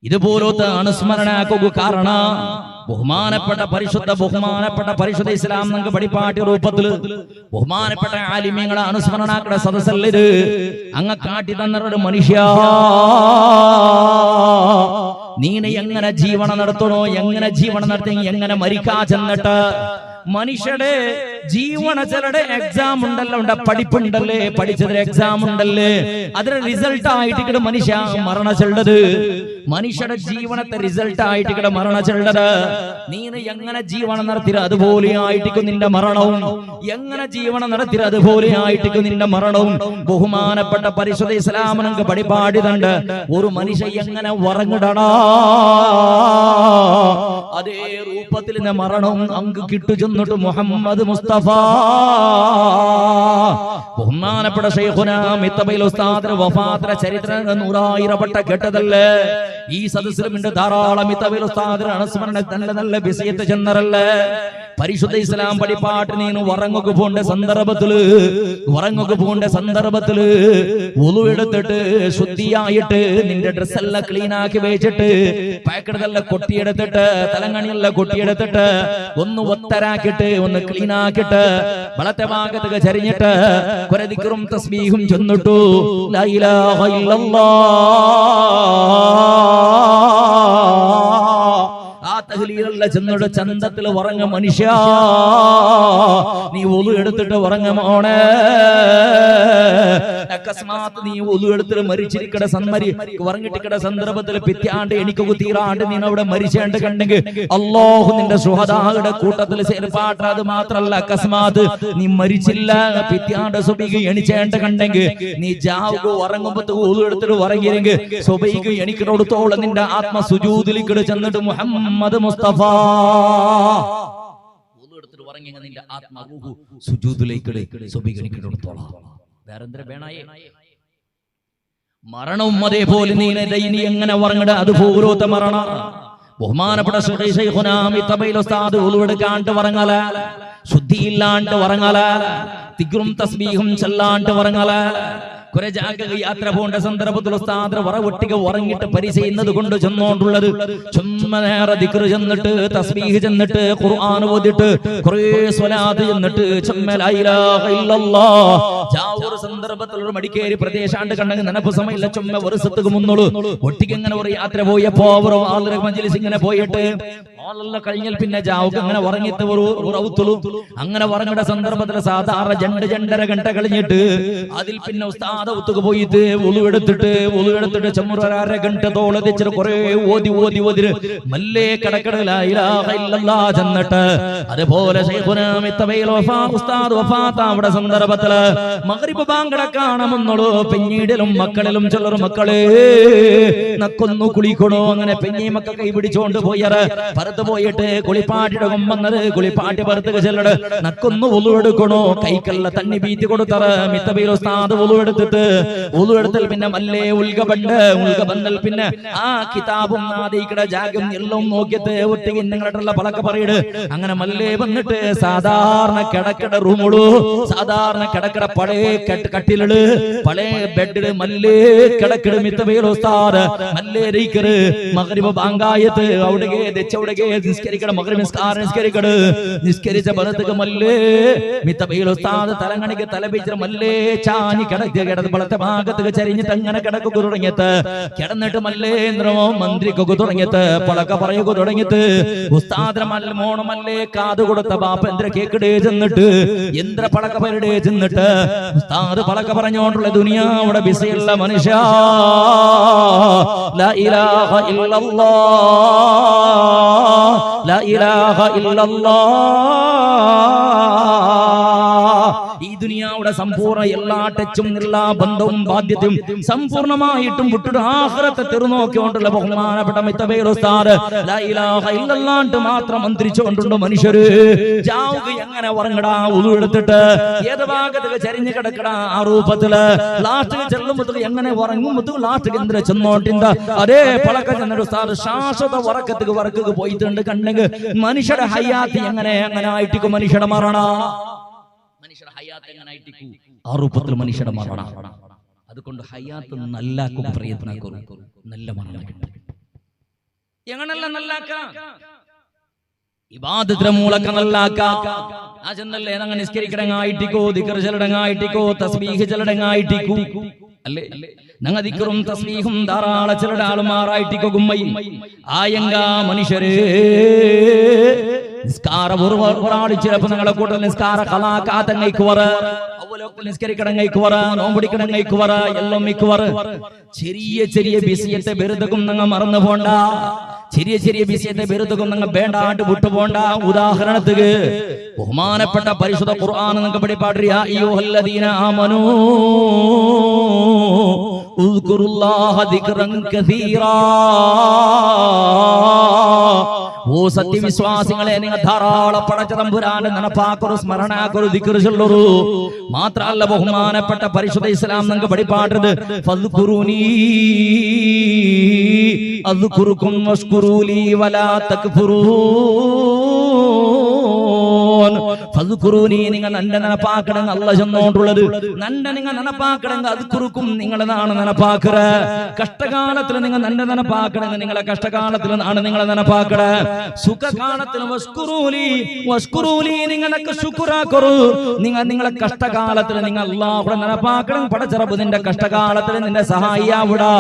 ഇതുപോലത്തെ അനുസ്മരണാക്കുക കാരണ ബഹുമാനപ്പെട്ട പരിശുദ്ധ ഇസ്ലാം നമുക്ക് പഠിപ്പാട്ടി രൂപത്തില് ബഹുമാനപ്പെട്ട ആലിമ്യങ്ങളെ അനുസ്മരണാക്കട സദസ്സല്ലിത് അങ്ങ് കാട്ടി തന്നൊരു മനുഷ്യ നീനെ എങ്ങനെ ജീവനം നടത്തണോ, എങ്ങനെ ജീവനം നടത്തി എങ്ങനെ മരിക്കാ ചെന്നിട്ട് മനുഷ്യരുടെ ജീവനചരുടെ എക്സാം ഉണ്ടല്ലോ, പഠിപ്പുണ്ടല്ലേ, പഠിച്ചതിന് എക്സാം ഉണ്ടല്ലേ, അതിന്റെ റിസൾട്ട് ആയിട്ട് മനുഷ്യ മരണ ചെല്ലത്, മനുഷ്യരുടെ ജീവനത്തെ റിസൾട്ട് ആയിട്ട് മരണ ചെല്ലത്. നീ എങ്ങനെ ജീവനം നടത്തിയത് അതുപോലെ ആയിട്ടിക്കും നിന്റെ മരണവും, എങ്ങനെ ജീവനം നടത്തിയത് അതുപോലെ ആയിട്ടിക്കും നിന്റെ മരണവും. ബഹുമാനപ്പെട്ട പരിശുദ്ധ ഇസ്ലാം നമുക്ക് പഠിപ്പാടിതുണ്ട്. ഒരു മനുഷ്യ എങ്ങനെ ഉറങ്ങിടണോ അതേ രൂപത്തിൽ മരണവും അങ്ക് കിട്ടു ചെന്നിട്ട് മുഹമ്മദ് മുസ്തഫ ബഹുമാനപ്പെട്ട ശൈഖുനാ മിത്തബൈൽ ഉസ്താദിന്റെ വഫാത്തിന്റെ ചരിത്രം 100,000 വട്ട കേട്ടതല്ലേ. ഈ സദസ്സിലുണ്ട് ധാരാളം മിത്തബൈൽ ഉസ്താദിന്റെ അനുസ്മരണ നല്ല നല്ല വിഷയത്തെ ചെന്നറല്ലേ. പരിശുദ്ധ ഇസ്ലാം പഠിപ്പാട്ട് നീ ഉറങ്ങുക പോണ്ട സന്ദർഭത്തില് ഉളു എടുത്തിട്ട് ശുദ്ധിയായിട്ട് നിന്റെ ഡ്രസ്സെല്ലാം ക്ലീൻ ആക്കി വെച്ചിട്ട് പാക്കറ്റെല്ലാം കൊട്ടിയെടുത്തിട്ട് തലങ്ങണിയെല്ലാം കൊട്ടിയെടുത്തിട്ട് ഒന്ന് ഒത്തരാക്കിട്ട് ഒന്ന് ക്ലീൻ ആക്കിട്ട് വളത്തെ ഭാഗത്തൊക്കെ ചരിഞ്ഞിട്ട് കുറെ ദിക്റും തസ്ബീഹും ചെന്നിട്ടു ലാ ഇലാഹ ഇല്ലല്ലാഹ് ചെന്നോട് ചന്തത്തിൽ ഉറങ്ങ മനുഷ്യ, നീ ഒലു എടുത്തിട്ട് ഉറങ്ങ മോണേ. അക്കസ്മാത്ത് നീ ഒലു എടുത്തിട്ട് മരിച്ചിരിക്കട ഉറങ്ങിട്ടിക്കട സന്ദർഭത്തിൽ പിറ്റാണ്ട് എനിക്ക് തീരാണ്ട് നീ അവിടെ മരിച്ചേണ്ട കണ്ടെങ്കിൽ അല്ലാഹു നിന്റെ ശുഹദായുടെ കൂട്ടത്തിൽ ചേർപ്പാട്ട. അത് മാത്രല്ല അക്കസ്മാത്ത് നീ മരിച്ചില്ല, പിറ്റാണ്ട് സുബഹിക്ക് എണിച്ചേണ്ട കണ്ടെങ്കിൽ നീ ജാവുക ഉറങ്ങുമ്പോ ഒലു എടുത്തിട്ട് ഉറങ്ങിയെങ്കിൽ സുബഹിക്ക് എണിക്കണോടത്തോളം നിന്റെ ആത്മ സുജൂദിലേക്ക് ചെന്നിട്ട് മുഹമ്മദ് മുസ്തഫ നിന്റെ ആത്മാവു സുജൂദിലേക്ക് സുബഹിക്കണോടത്തോളം വേറെന്തര വേണായേ. മരണവും അതേപോലെ നീ എങ്ങനെ ഉറങ്ങട അതുപോലത്തെ മരണ. ബഹുമാനപ്പെട്ട ശൈഖുനാ മിത്തബൈൽ ഉസ്താദ് ഉളു എടുക്കാണ്ട് ഉറങ്ങല, ശുദ്ധിയില്ലാണ്ട് ഉറങ്ങല, ദിക്റും തസ്ബീഹും ചൊല്ലാണ്ട് ഉറങ്ങല. കുറെ ജാഗ യാത്ര പോകേണ്ട സന്ദർഭത്തിൽ ഉസ്താദ് വറവൊട്ടിക ഉറങ്ങിട്ട് പരിചയുന്നത് കൊണ്ട് ചെന്നോണ്ടുള്ളത് ചുമ്മാ നേരെ ദിക്ർ ചെന്നിട്ട് തസ്ബീഹ് ചെന്നിട്ട് ഖുർആൻ ഓതിട്ട് കുറേ സ്വലാത്ത് ചെന്നിട്ട് ചുമ്മാ ലാ ഇലാഹ ഇല്ലല്ലാഹ് ജാവൂർ സന്ദർഭത്തിൽ ഒരു മടിക്കേരി പ്രദേശാണ്ട് കണ്ടെങ്കിൽ നനപ്പ് സമയമില്ല, ചുമ്മാ ഒരു സത്തുക്ക് മുന്നോളൂ ഒട്ടിക്ക് ഇങ്ങനെ ഒരു യാത്ര പോയപ്പോ മജ്ലിസ് ഇങ്ങനെ പോയിട്ട് ആളെല്ലാം കഴിഞ്ഞാൽ പിന്നെ ജാവുക അങ്ങനെ ഉറങ്ങിട്ട് അങ്ങനെ ഉറങ്ങേണ്ട സന്ദർഭത്തിൽ സാധാരണ 2-2.5 ഗണ്ട കഴിഞ്ഞിട്ട് അതിൽ പിന്നെ ഉസ്താദ് ഒത്തുക്ക് പോയിട്ട് ഉളു എടുത്തിട്ട് ചമ്മുറ ഗണ്ടത്തോളം വെച്ചിട്ട് കുറെ ഓതി മല്ലേ കടക്കട ചെന്നിട്ട് അതുപോലെ ഉസ്താദ് വഫാത്ത് അവിടെ സന്ദർഭത്തില് മഗ്രിബ് ബാങ്ക് കാണാമെന്നുള്ളൂ. പിന്നീടിലും മക്കളിലും ചിലർ മക്കളെ നക്കൊന്നു കുളിക്കണോ അങ്ങനെ പെഞ്ഞി മക്കൾ കൈ പിടിച്ചോണ്ട് പോയറ് പുറത്ത് പോയിട്ട് കുളിപ്പാട്ടിയുടെ കൊമ്പന്നത് കുളിപ്പാട്ടി പുറത്തേക്ക് ചെല്ലട് നക്കൊന്നു ഉളു എടുക്കണോ കൈക്കല്ല തണ്ണി ബീത്തി കൊടുത്തറ്. മിത്തബൈൽ ഉസ്താദ് ഉളു എടുത്തൽ പിന്നെ മല്ലേ ഉൽഗബന്ധൽ പിന്നെ ആ കിതാബും ആദിക്കട ജാഗം എല്ലാം നോക്കിയിട്ട് ഒറ്റയ്ക്ക് നിങ്ങളുടെ പളക്ക പറയിട്. അങ്ങനെ മല്ലേ വന്നിട്ട് സാധാരണ കിടക്കട റൂമുള്ളൂ, സാധാരണ കിടക്കട പഴയ കട്ടിലട് പഴയ ബെഡില് മല്ലേ കിടക്കട്. മിത്തബൈൽ ഉസ്താദ് മല്ലേ റീക്കറ് മഗ്രിബ് ബാങ്കായത്ത് അവിടേക്ക് ദച്ചവിടേക്ക് നിസ്കരിക്കട മഗ്രിബ് നിസ്കരിക്കട്. നിസ്കരിച്ച ബലത്തേക്ക് മല്ലേ മിത്തബൈൽ ഉസ്താദ് തലങ്ങണിക്ക് തലപിച്ച മല്ലേ ചാഞ്ഞി കിടന്ന് വളത്തെ ഭാഗത്തേക്ക് ചരിഞ്ഞിട്ട് അങ്ങനെ കിടക്കുക തുടങ്ങിയത്. കിടന്നിട്ട് മല്ലേന്ദ്രമോ മന്ത്രിക്കൊക്കെ തുടങ്ങിയത്, പളക്ക പറയുക തുടങ്ങിയത്. ഉസ്താദ്ര മോണമല്ലേ കാത് കൊടുത്ത ബാപ്പേന്ദ്ര കേക്കടേ ചെന്നിട്ട് യന്ത്ര പളക്ക പരടേ ചെന്നിട്ട് ഉസ്താദ് പളക്ക പറഞ്ഞുകൊണ്ടുള്ള ദുനിയാവിടെ ബിസിയുള്ള മനുഷ്യ ലാ ഇലാഹ ഇല്ലല്ലാഹ് ലാ ഇലാഹ ഇല്ലല്ലാഹ്. ഈ ദുനിയാവുടെ സമ്പൂർണ്ണ എല്ലാ ടച്ചും എല്ലാ ബന്ധവും ബാധ്യതയും സമ്പൂർണ്ണമായിട്ടും വിട്ടിട്ട് ആഖിറത്തെ തിരുനോക്കിക്കൊണ്ടുള്ള ബഹുമാനപ്പെട്ട മിത്തബൈൽ ഉസ്താദ് ലാ ഇലാഹ ഇല്ലല്ലാഹ് മാത്രം മന്ത്രിച്ചുകൊണ്ടുണ്ട് മനുഷ്യര്. ജാവുക എങ്ങനെ ഉറങ്ങടാ ഉളു എടുത്തിട്ട് ഏത് ഭാഗത്തൊക്കെ ചരിഞ്ഞു കിടക്കടാ ആ രൂപത്തില് ലാസ്റ്റ് ചെല്ലുമ്പോൾ എങ്ങനെ ഉറങ്ങുമ്പോൾ ലാസ്റ്റ് എന്തിനാ ചെന്നോട്ടിന്ത അതേ പളക്ക ചെന്നിട്ട് ഉസ്താദ് ശാശ്വത ഉറക്കത്തേക്ക് വറക്കുക പോയിട്ടുണ്ട് കണ്ടെങ്കിൽ മനുഷ്യരുടെ ഹയാത്ത് എങ്ങനെ ആയിട്ടിക്കും മനുഷ്യരുടെ മരണ മനുഷ്യരുടെ ഹയാത്ത് എങ്ങനെ ആയിട്ടിക്കൂ ആ രൂപത്തിൽ മനുഷ്യരുടെ മരണ. അതുകൊണ്ട് ഹയാത്ത് നല്ല പ്രയത്നം നല്ല മരണം കിട്ടും. എങ്ങനെല്ലാം നല്ലാക്ക ഇബാദത്തിന്റെ മൂലക്ക നല്ലാക്ക ആ ചെന്നല്ലേ അങ്ങ് നിസ്കരിക്കടങ്ങായിട്ടിക്കോ ദിക്ർ ചെല്ലടങ്ങായിട്ടിക്കോ തസ്ബീഹ് ചെല്ലടങ്ങായിട്ടിക്കൂ അല്ലേ ഞങ്ങ ദിക്റും തസ്ബീഹും ധാരാള ചെല്ലട ആളുമാറായിട്ടിക്കോ ഗുമ്മയും ആയങ്ക മനുഷ്യരേ നിസ്കാര ഒരാൾ ചിലപ്പോ നിങ്ങളെ കൂട്ടത്തിൽ നിസ്കാര കലാക്കാത്തങ്ങയ്ക്കുവറ് നിസ്കരിക്കടങ്ങയ്ക്കുവറ നോമ്പടിക്കടങ്ങയ്ക്കുവറ എല്ലാം മിക്കുവറ് ചെറിയ ചെറിയ ബിസിയത്തെ ബെരുതകും നിങ്ങൾ മറന്നു പോണ്ട ചെറിയ ചെറിയ ബിസിയത്തെ ബെരുതകും നിങ്ങൾ വേണ്ടാണ്ട് വിട്ടുപോണ്ട ഉദാഹരണത്തിന് ബഹുമാനപ്പെട്ട പരിശുദ്ധ ഖുർആൻ നിങ്ങൾക്ക് പഠിപ്പാടിയ അയ്യുഹല്ലദീന ആമനൂ ഉസ്കുറുല്ലാഹ ദിക്റൻ കസീറാ ഓ സത്യവിശ്വാസികളെ നിങ്ങൾ ധാരാളം പടച്ച തമ്പുരാന്റെ നനപ്പാക്കൊരു സ്മരണാക്കൊരു ദിക്ർ ചൊല്ലൊരു മാത്രല്ല ബഹുമാനപ്പെട്ട പരിശുദ്ധ ഇസ്ലാം നിങ്ങൾക്ക് പഠിപ്പാട്ടത് ഫദ്കുറൂനി അദ്കുറുക്കും വസ്കുറൂലി വലാ തക്ഫുറൂൻ ഫദ്കുറൂനി നിങ്ങൾ നന്റെ നനപ്പാക്കണമെങ്കിൽ അല്ലാഹ് ചെന്നോണ്ടുള്ളത് നന്റെ നിങ്ങൾ നനപ്പാക്കണമെങ്കിൽ അദ്കുറുക്കും നിങ്ങളെന്നാണ് നനപ്പാക്കറ കഷ്ടകാലത്തിൽ നിങ്ങൾ നന്റെ നനപ്പാക്കണമെങ്കിൽ നിങ്ങളെ കഷ്ടകാലത്തിൽ ആണ് നിങ്ങളെ നനപ്പാക്കറ സുഖകാലത്തിൽ വസ്കുറൂലി നിങ്ങൾക്ക് ശുക്റാക്കറു നിങ്ങളെ കഷ്ടകാലത്തിൽ നിങ്ങൾ അല്ലാഹുവെ നനപ്പാക്കണം പടച്ച റബ്ബ് നിന്റെ കഷ്ടകാലത്തിൽ നിന്റെ സഹായിയാവുടാ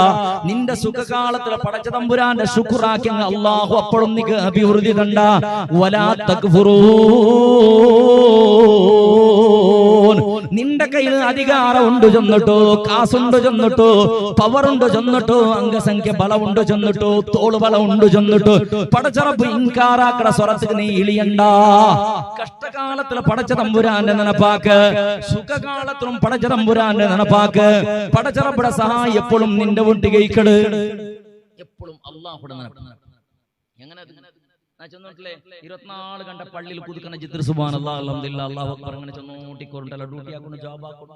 നിന്റെ സുഖകാലത്തിൽ പടച്ച തമ്പുരാന്റെ ശുക്റാക്കി അല്ലാഹു അപ്പോഴും നിനക്ക് അഭിവൃദ്ധി തണ്ട വലാ തക്ഫുറൂൻ നിന്റെ കയ്യിൽ അധികാരം ഉണ്ട് ചെന്നിട്ടോ കാസുണ്ട് ചെന്നിട്ടോ പവറുണ്ട് ചെന്നിട്ടോ അംഗസംഖ്യ ബലമുണ്ട് ചെന്നിട്ടോ തോള് ബലമുണ്ട് ചെന്നിട്ടോ പടച്ച റബ്ബ് ഇൻകാറാക്കട സ്വറത്തിന് നീ ഇളിയണ്ട കഷ്ടകാലത്തിൽ പടച്ച തമ്പുരാന്റെ നനപ്പാക്ക് സുഖകാലത്തിലും പടച്ച തമ്പുരാന്റെ നനപ്പാക്ക് പടച്ച റബ്ബുടെ സഹായം എപ്പോഴും നിന്റെ വീട്ടിൽ കൈക്കട് എപ്പോഴും അല്ലാഹുടെ നനപ്പ് എങ്ങനെ 24 ಗಂಟೆ പള്ളിയിൽ കുതിക്കുന്ന ജിദ്ർ സുബ്ഹാനല്ലാഹ് അൽഹംദുലില്ലാഹ് അല്ലാഹു അക്ബർ അങ്ങനെ ചെന്നോട്ടിക്കൊണ്ടല്ല ഡ്യൂട്ടി ആക്കുന്നു ജോബ് ആക്കുന്നു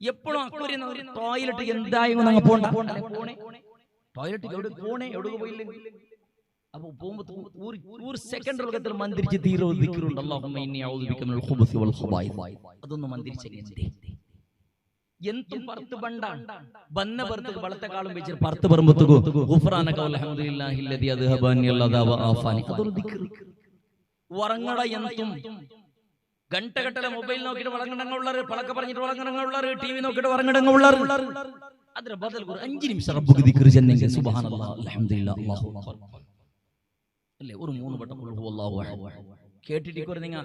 എപ്പോഴും അക്കൂരി ടോയ്ലറ്റ് എന്തായും അങ്ങ് പോണ്ട ടോയ്ലറ്റ് എവിടെ പോണേ എവിടെ പോയില്ലെങ്കിൽ അപ്പൊ പോകുമ്പോ ഒരു സെക്കൻഡ് ഒളുക്കത്തിൽ മന്ത്രിച്ച് തീരെ ദിക്റുണ്ട് അല്ലാഹുമ്മ ഇന്നി അഊദു ബിക മിനൽ ഖുബുസി വൽ ഖുബായിസ് അതൊന്നും മന്ത്രിച്ചെങ്ങനെ എന്തും പറത്ത് ബണ്ടാണ് ബന്ന ബർത്ത് വളത്തെക്കാളും വെച്ച് പറത്ത് പറമ്പത്തുകോ ഗുഫ്റാനക വൽഹംദുലില്ലാഹില്ലദി അദ്ഹബനി അല്ലദാ വആഫാനി അതൊരു ദിക്ർ ഉറങ്ങട എന്തും ഗണ്ടകട്ടല മൊബൈൽ നോക്കിയിട്ട് വളങ്ങണങ്ങളുള്ളവർ പളക്ക പറഞ്ഞിട്ട് വളങ്ങണങ്ങളുള്ളവർ ടിവി നോക്കിയിട്ട് ഉറങ്ങണങ്ങളുള്ളവർ അതിന് ബദൽ 5 നിമിഷം റബ്ബുക്ക് ദിക്ർ ചെന്നെങ്കിൽ സുബ്ഹാനല്ലാഹ് അൽഹംദുലില്ലാഹ് അല്ലാഹു അക്ബർ അല്ലേ ഒരു 3 വട്ടം ഖുൽ ഹുവല്ലാഹു അഹദ് കേട്ടിട്ടിക്കോ നിങ്ങൾ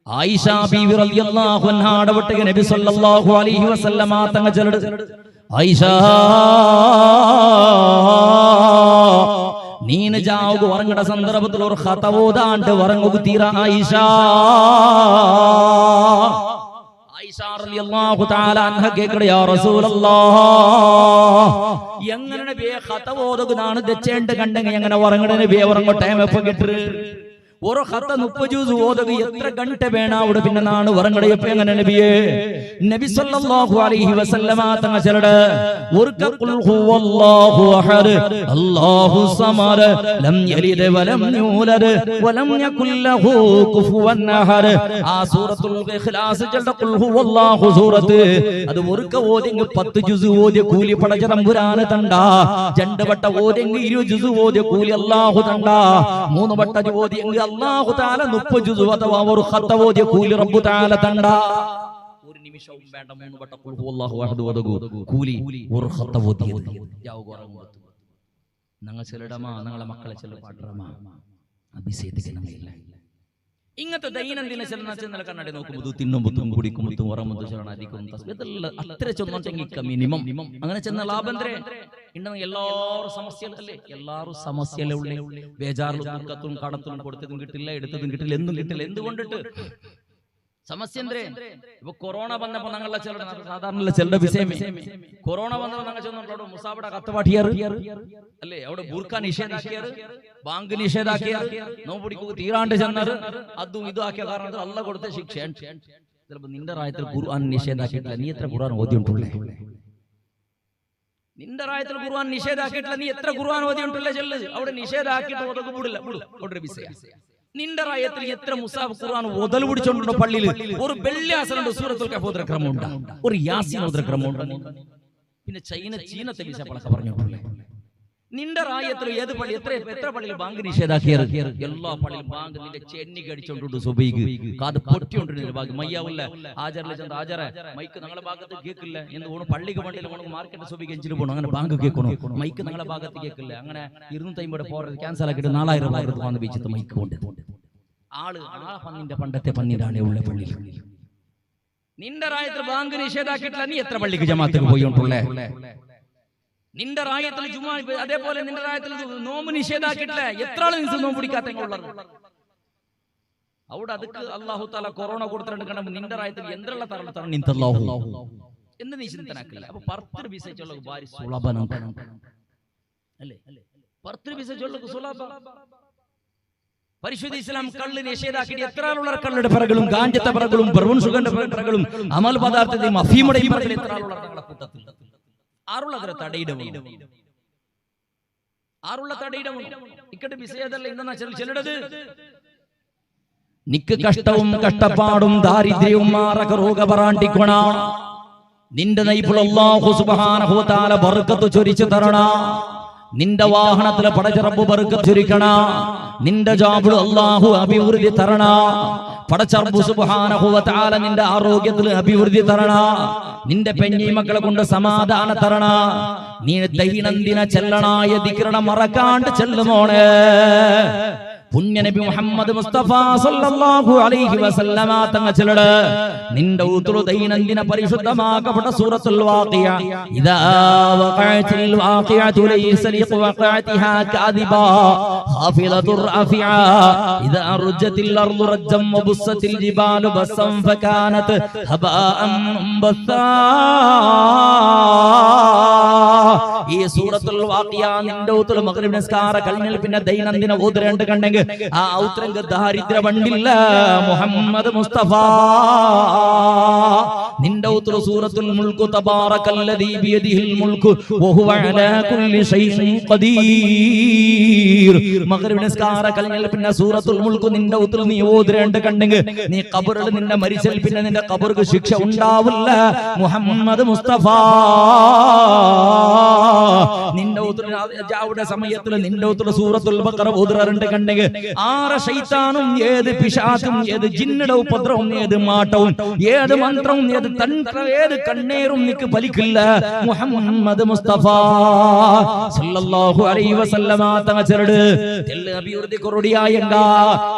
ആയിഷ ബീവി റളിയല്ലാഹു അൻഹാ അടവട്ടക നബി സല്ലല്ലാഹു അലൈഹി വസല്ലമ തങ്ങ ചലട് ആയിഷ നീന ജാവുക ഉറങ്ങട സന്ദർഭത്തിൽ ഒരു ഖത ഓതാണ്ട് ഉറങ്ങുക തീര ആയിഷ ആയിഷ റളിയല്ലാഹു തആല അൻഹ കേക്കട യാ റസൂലല്ലാഹ് എങ്ങനെ നബിയെ ഖത ഓതുകനാണ് ദച്ചേണ്ട് കണ്ടെങ്കിൽ എങ്ങനെ ഉറങ്ങട നബിയെ ഉറങ്ങോ ടൈം എപ്പോ കിട്ടു ഒരു ഖത്ത 30 ജൂസ് ഓതുക എത്ര ഗണ്ട വേണം അവിടെ പിന്നെ നാണ് ഉറങ്ങടയപ്പോ എങ്ങനെ നബിയെ നബി സല്ലല്ലാഹു അലൈഹി വസല്ലമ തങ്ങ ചലട് ഒരു ഖുൽ ഹുവല്ലാഹു അഹദ് അല്ലാഹു സമദ് ലം യലിദ് വലം യൂലദ് വലം യകുൽ ലഹു കുഫുവൻ അഹദ് ആ സൂറത്തുൽ ഇഖ്ലാസ് ചലട് ഖുൽ ഹുവല്ലാഹു സൂറത്ത് അത് ഒരുക്ക ഓതിങ് 10 ജൂസ് ഓതിയ കൂലി പടച്ച തമ്പുരാൻ തണ്ട രണ്ട് വട്ട ഓതിങ് 20 ജൂസ് ഓതിയ കൂലി അല്ലാഹു തണ്ട 3 വട്ട ഓതിങ് അല്ലാഹു തആല 30 ജുസു അഥവാ ഒരു ഖത്ത ഓതിയ കൂലി റബ്ബു തആല തണ്ട ഒരു നിമിഷവും വേണ്ട 3 വട്ടം ഖുൽ ഹുവല്ലാഹു അഹദ് ഓതുക കൂലി ഒരു ഖത്ത ഓതിയത് യാവുകറങ്ങും ഞങ്ങൾ ചെല്ലടമാ ഞങ്ങളെ മക്കളെ ചെല്ല പാട്ടറമാ അഭിഷേകിക്കണമില്ല ഇങ്ങനത്തെ ദൈനംദിന ചെന്നൽ കണ്ണാടി നോക്കുമ്പോൾ തിന്നുമ്പത്തും കുടിക്കുമ്പത്തും ഉറമ്പത്തും ശരണാദിക്കും ഇതെല്ലാം അത്ര ചെന്നോട്ടെങ്കിൽ മിനിമം അങ്ങനെ ചെന്ന ലാഭന്തരേ ഉണ്ടെങ്കിൽ എല്ലാവരും സമസ്യല്ലേ എല്ലാവരും സമസ്യല്ലേ ഉള്ളേ ബേജാറിലും ദുഃഖത്തും കടത്തും കൊടുത്തതും കിട്ടില്ല എടുത്തതും കിട്ടില്ല എന്തും കിട്ടില്ല എന്തുകൊണ്ടിട്ട് സമസ്യ എന്തേ ഇപ്പൊ കൊറോണ വന്നപ്പോ ഞങ്ങളെ സാധാരണ ചെറുടെ വിഷയമേ കൊറോണ വന്നപ്പോ ഞങ്ങൾ ചെന്നോട്ടോ മുസാബിടെ കത്തുപാട്ടിയാർ അല്ലേ അവിടെ ബൂർഖ നിഷേധാക്കിയാർ ബാങ്ക് നിഷേധാക്കിയാർ നോമ്പടിക്കുക തീരാണ്ട് ചെന്നത് അതും ഇതും ആക്കിയ കാരണം അല്ല കൊടുത്ത ശിക്ഷ ചിലപ്പോ നിന്റെ റായത്തിൽ ഖുർആൻ നിഷേധാക്കിയിട്ടില്ല നീ എത്ര ഖുർആൻ ഓതിയിട്ടുള്ളേ നിന്റെ റായത്തിൽ ഖുർആൻ നിഷേധാക്കിയിട്ടില്ല നീ എത്ര ഖുർആൻ ഓതിയിട്ടുള്ളേ ചെല്ല് അവിടെ നിഷേധാക്കിയിട്ട് ഓതക്ക് കൂടില്ല അവിടെ വിഷയ നിന്റെ റായത്തിൽ എത്ര മുസാഫ് ഖുർആൻ ഓതൽ പിടിച്ചോണ്ടുണ്ടോ പള്ളിയിൽ ഒരു വെള്ളിയാസനുണ്ട് സൂറത്തുൽ കഹ്ഫ് ഓതുന്ന ക്രമമുണ്ട് ഒരു യാസീൻ ഓതുന്ന ക്രമമുണ്ട് പിന്നെ ചീനത്തെ വിസ പളക്ക പറഞ്ഞോളൂ നിന്റെ റായത്തിൽ ഏത് പള്ളി എത്ര പള്ളിയിൽ ബാങ്ക് നിഷേധാക്കിയത്? എല്ലാ പള്ളിയിലും ബാങ്ക് നിന്റെ ചെന്നി കടിച്ചോണ്ട് സുബൈക്ക് കാത് പൊട്ടിക്കൊണ്ടിരുന്ന ബാങ്ക് മയ്യാവില്ല. ആചാരിലെ ചെന്ന് ആചാര മൈക്ക് ഞങ്ങളെ ഭാഗത്ത് കേൾക്കില്ല എന്ന് തോന്നുന്നു. പള്ളിക്ക് പള്ളിയിൽ നമുക്ക് മാർക്കറ്റ് സുബൈക്ക് എഞ്ചിന് പോകണം, അങ്ങനെ ബാങ്ക് കേൾക്കണോ, മൈക്ക് ഞങ്ങളെ ഭാഗത്ത് കേൾക്കില്ല. അങ്ങനെ 250 പോറത് ക്യാൻസൽ ആക്കിയിട്ട് 4000 വന്ന് വെച്ചിട്ട് മൈക്ക് കൊണ്ട് ആള് പന്നിന്റെ പണ്ടത്തെ പന്നിന്റെ ഉള്ള പള്ളിയിൽ നിന്റെ റായത്തിൽ ബാങ്ക് നിഷേധാക്കിയിട്ടില്ല. നീ എത്ര പള്ളിക്ക് ജമാഅത്തിന് പോയിട്ടുള്ളേ? നിന്റെ റായത്തിൽ ജുമാ, അതേപോലെ നിന്റെ റായത്തിൽ നോമ്പ് നിഷേധാക്കിയിട്ടില്ല. എത്ര ആള് നിസ് നോമ്പ് പിടിക്കാത്ത അവിടെ അതൊക്കെ അല്ലാഹു തആല കൊറോണ കൊടുത്തിട്ടുണ്ട്. കണ്ടപ്പോൾ നിന്റെ റായത്തിൽ എന്തുള്ള തരണം നിന്തല്ലാഹു എന്ന് നീ ചിന്തനാക്കില്ല. അപ്പൊ പർത്തർ വിസച്ചുള്ള ഭാരി സുലഭനം അല്ലേ? പർത്തർ വിസച്ചുള്ള സുലഭ പരിശുദ്ധ ഇസ്ലാം കള്ള് നിഷേധാക്കിയിട്ട് എത്ര ആളുള്ള കള്ളുടെ പിറകളും ഗാഞ്ചത്തെ പിറകളും ബർബൺ സുഗന്ധ പിറകളും അമൽ പദാർത്ഥത്തെയും അഫീമുടെയും പിറകിൽ എത്ര ആളുള്ള തങ്ങളുടെ കൂട്ടത്തിൽ ആറുള്ളവരെ തടയിടവും ആറുള്ള തടയിടവും ഇക്കട്ട് വിഷയതല്ല. എന്താ ചിലടത് നിക്ക് കഷ്ടവും കഷ്ടപ്പാടും ദാരിദ്ര്യവും മാറക രോഗപറാണ്ടിക്കൊണ നിന്റെ നൈപുള്ള അല്ലാഹു സുബ്ഹാനഹു വ തആല ബർക്കത്ത് ചൊരിച്ചു തരണ. നിന്റെ വാഹനത്തിലെ പടച്ചറബ് ബർക്കത്ത് ചൊരിക്കണ. നിന്റെ ജോബിൽ അല്ലാഹു അഭിവൃദ്ധി തരണ. പടച്ചറബ് സുബ്ഹാനഹു വ തആല നിന്റെ ആരോഗ്യത്തിൽ അഭിവൃദ്ധി തരണ. നിന്റെ പെഞ്ഞി മക്കളെ കൊണ്ട് സമാധാനം തരണ. നീ ദൈനംദിന ചെല്ലണായ ദിക്റ മറക്കാണ്ട് ചെല്ലുമോണേ. പുണ്യനബി മുഹമ്മദ് മുസ്തഫ സല്ലല്ലാഹു അലൈഹി വസല്ലമ തങ്ങൾ ചെല്ലട നിന്റെ ഊത്തുളു ദൈനംദിന പരിശുദ്ധമാക്കപ്പെട്ട സൂറത്തുൽ വാഖിയ. ഇദാ വഖഅത്തിൽ വാഖിയതു ലൈസ ലിവഖഅതിഹാ കാദിബാ ഖാഫിലത്തുർ റാഫിഅ ഇദാ റുജ്ജത്തിൽ അർളു റജ്ജം വബുസ്സത്തിൽ ജിബാലു ബസ്സം ഫകാനത് ഹബാഅൻ മുംബസാ. ഈ സൂറത്തുൽ വാഖിയ നിന്റെ ഊത്തുളു മഗ്രിബ് നിസ്കാര കഴിഞ്ഞാൽ പിന്നെ ദൈനംദിന ഓതരണ്ട് കണ്ടെങ്കിൽ ആ ഔത്രംഗ ദാരിദ്ര്യ വണ്ടില്ല. മുഹമ്മദ് മുസ്തഫ നിന്റെ ഉത്തര സൂറത്തുൽ മുൽക്ക് തബാറകല്ലദീ ബിയദിഹിൽ മുൽക്ക് വഹുവ അലാ കുല്ലി ഷൈഇൻ ഖദീർ. മഗ്രിബ് നിസ്കാര കഴിഞ്ഞാൽ പിന്നെ സൂറത്തുൽ മുൽക്ക് നിന്റെ ഉത്തര നീ ഓതരണ്ട് കണ്ടെങ്കിൽ നീ ഖബറിൽ നിന്റെ മരിച്ചാൽ പിന്നെ നിന്റെ ഖബർക്ക് ശിക്ഷ ഉണ്ടാവില്ല. മുഹമ്മദ് മുസ്തഫ നിന്റെ ഉത്തര ജാവുടെ സമയത്തിൽ നിന്റെ ഉത്തര സൂറത്തുൽ ബഖറ ഓതരണ്ട് കണ്ടെങ്കിൽ ആര ശൈത്താനും ഏത് പിശാചും ഏത് ജിന്നുടെ ഉപദ്രവവും ഏത് മാട്ടവും ഏത് മന്ത്രവും ഏത് തന്ത്രം ഏത് കണ്ണേറും നിനക്ക് ഫലിക്കില്ല. മുഹമ്മദ് മുസ്തഫ സല്ലല്ലാഹു അലൈഹി വസല്ലമ തങ്ങൾ ചെറുട് തെല്ല് അഭിവൃദ്ധി കൊറോടിയായങ്ക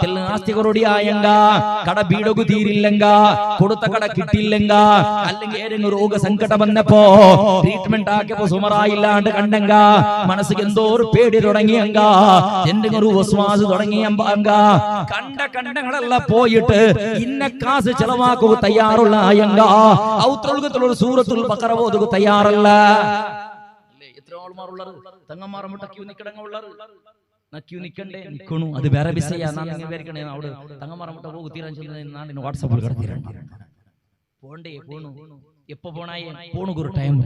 തെല്ല് ആസ്തി കൊറോടിയായങ്ക കട ബീടകു തീരില്ലങ്ക കൊടുത്ത കട കിട്ടിയില്ലങ്ക അല്ലെങ്കിൽ ഏതെങ്കിലും രോഗ സങ്കടം വന്നപ്പോ ട്രീറ്റ്മെന്റ് ആക്കിയപ്പോ സുമറായില്ലാണ്ട് കണ്ടെങ്ക മനസ്സിക്ക് എന്തോ ഒരു പേടി തുടങ്ങിയങ്ക എന്തെങ്കിലും ഒരു വസ്വാസ് തുടങ്ങിയങ്ക കണ്ട കണ്ടങ്ങളെല്ലാം പോയിട്ട് ഇന്ന കാസ് ചെലവാക്കുക തയ്യാറുള്ള അയങ്ക ഔത്രൊഴുകത്തുള്ള സൂറത്തുൽ ബഖറ ഓതുക തയ്യാറല്ല. എത്ര ആൾമാരുള്ളത് തങ്ങന്മാർ മുട്ടക്യൂ നിക്കടങ്ങളുള്ളത് നക്യൂ നിക്കണ്ടേ നിക്കണു അത് വേറെ വിഷയ വിചാരിക്കണേ. അവിടെ തങ്ങന്മാർ മുട്ട പോകു തീരാൻ നാടിന് വാട്സാപ്പിൽ കിടത്തിരണ്ട പോണ്ടേ പോണു എപ്പോ പോണായ പോണു ഒരു ടൈം.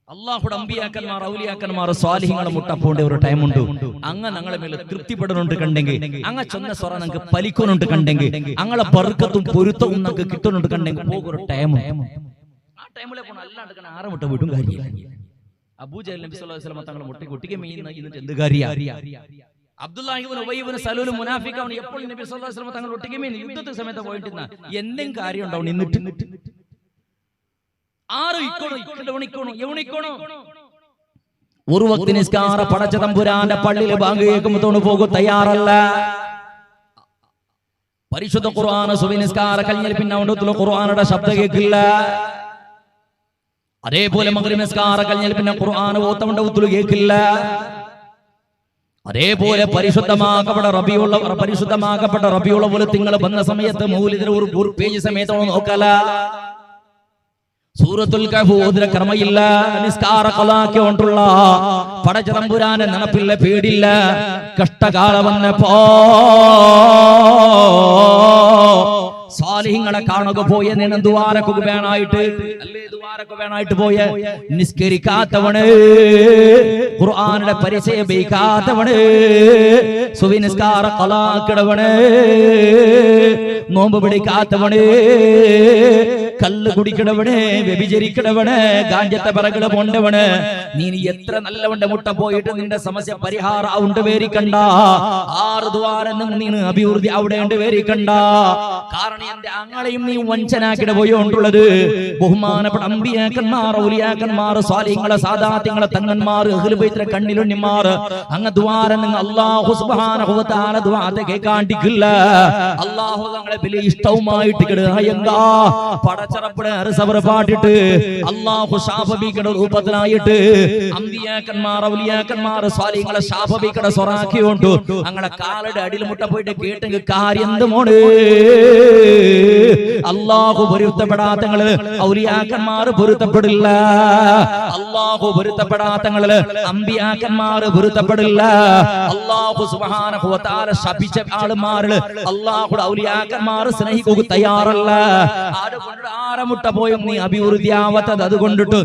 അല്ലാഹുടെ അമ്പിയാക്കന്മാർ ഔലിയാക്കന്മാർ സ്വാലിഹീങ്ങളെ മുട്ടപ്പോണ്ട ഒരു ടൈം ഉണ്ട്. അങ്ങ് ഞങ്ങളെ മേലെ തൃപ്തിപ്പെടുന്നുണ്ട് കണ്ടെങ്കിൽ അങ്ങ ചൊന്ന സ്വറ ഞങ്ങൾക്ക് പലിക്കുന്നുണ്ട് കണ്ടെങ്കിൽ ഞങ്ങളെ ബർക്കത്തും പൊരുത്തവും ഞങ്ങൾക്ക് കിട്ടുന്നുണ്ട് കണ്ടെങ്കിൽ പോകുന്ന ടൈം. ആ ടൈമിലെ പോണ അല്ലാണ്ട് ആറ് മുട്ട വീട്ടും കാര്യമില്ല. അബൂജഹൽ നബി സല്ലല്ലാഹു അലൈഹി വസല്ലം തങ്ങളെ മുട്ടി കുട്ടിക്ക് മീൻ എന്നിട്ട് എന്ത് കാര്യ? അബ്ദുല്ലാഹി ഇബ്നു ഉബയ്യ് ഇബ്നു സലൂൽ മുനാഫിഖാണ്. എപ്പോൾ നബി സല്ലല്ലാഹു അലൈഹി വസല്ലം തങ്ങൾ ഒട്ടിക്ക് മീൻ യുദ്ധത്തെ സമയത്ത് പോയിട്ടിരുന്ന എന്തെങ്കിലും കാര്യം ഉണ്ടാവും നിന്നിട്ട് ഒരു വക്തി നിസ്കാര പടച്ച തമ്പുരാന്റെ പള്ളിയിൽ ബാങ്ക് കേൾക്കുമ്പോൾ പോകും തയ്യാറല്ല. പരിശുദ്ധ ഖുർആൻ സുബഹി നിസ്കാര കഴിഞ്ഞാൽ പിന്നെ ഉണ്ടത്തുള്ള ഖുർആനുടെ ശബ്ദം കേൾക്കില്ല. അതേപോലെ മഗ്രിബ് നിസ്കാര കഴിഞ്ഞാൽ പിന്നെ ഖുർആൻ ഓത്തവണ്ട ഉത്തുൽ കേൾക്കില്ല. അതേപോലെ പരിശുദ്ധമാക്കപ്പെട്ട റബീഉൽ അവ്വൽ തിങ്കൾ വന്ന സമയത്ത് മൗലിദിന്റെ ഒരു പേജ് സമയത്തോളം നോക്കല. സൂറത്തുൽ കഹ്ഫ് ഓതുന്ന ക്രമയില്ല. നിസ്കാര ഖലാക്കി കൊണ്ടുള്ള പടച്ചതമ്പുരാനെ നടപ്പില്ല പേടില്ല. കഷ്ടകാലം വന്നപ്പോ സാലിഹ്യങ്ങളെ കാണുക പോയ നിന്ന് ദ്വാരക്ക് വേണായിട്ട് അല്ലേ ദ്വാരക്ക് വേണായിട്ട് പോയ നിസ്കരിക്കാത്തവണ് ഖുർആനുടെ പരിചയം ബൈക്കാത്തവണ്, സുവിനിസ്കാര ഖലാക്കിടവണ്, നോമ്പ് പിടിക്കാത്തവണ്, കള്ള് കുടിക്കണവണ്, വ്യഭിചരിക്കണവണ്, ഗാഞ്ചത്തെ പിറകില് പോണ്ടവണ്. നീ എത്ര നല്ലവന്റെ മുട്ട പോയിട്ട് നിന്റെ സമസ്യ പരിഹാരം ഉണ്ട് വേരിക്കണ്ട. 6 ദ്വാരം നീ അഭിവൃദ്ധി അവിടെ ഉണ്ട് വേരിക്കണ്ട. കാരണം എന്റെ അങ്ങളെയും നീ വഞ്ചനാക്കിട പോയോണ്ടുള്ളത്. ബഹുമാനപ്പെട്ട അമ്പിയാക്കന്മാർ, ഔലിയാക്കന്മാർ, സ്വാലിഹീങ്ങളെ, സാദാത്യങ്ങളെ, തങ്ങന്മാർ, അഹ്ലു ബൈത്തിലെ കണ്ണിലുണ്ണിമാർ അങ്ങ് ദ്വാരം നിങ്ങൾ അല്ലാഹു സുബ്ഹാനഹു വ തആല ദുആത്തെ കേൾക്കാണ്ടിക്കില്ല. അല്ലാഹു തങ്ങളെ വലിയ ഇഷ്ടവുമായിട്ട് കിടങ്ങാ പടച്ചറപ്പടെ അരസവർ പാട്ടിട്ട് അല്ലാഹു ശാപബിക്കട രൂപത്തിലായിട്ട് അമ്പിയാക്കന്മാർ, ഔലിയാക്കന്മാർ, സ്വാലിഹീങ്ങളെ ശാപബിക്കട സൊറാക്കിയോണ്ട് അങ്ങനെ കാലയുടെ അടിയിൽ മുട്ട പോയിട്ട് കേട്ടെങ്കിൽ കാര്യം എന്തുമോണ്. അല്ലാഹു പൊരുത്തപ്പെടാത്തങ്ങള് ഔലിയാക്കന്മാർ പൊരുത്തപ്പെടില്ല. അല്ലാഹു പൊരുത്തപ്പെടാത്തങ്ങള് അമ്പിയാക്കന്മാർ പൊരുത്തപ്പെടില്ല. അല്ലാഹു സുബ്ഹാനഹു വ തആല ശപിച്ച ആളുമാരില് അല്ലാഹുടെ ഔലിയാക്കന്മാർ സ്നേഹിക്കുക തയ്യാറല്ല. ആരെ മുട്ട പോയും നീ അഭിവൃദ്ധി ആവത്തത് അതുകൊണ്ടിട്ട്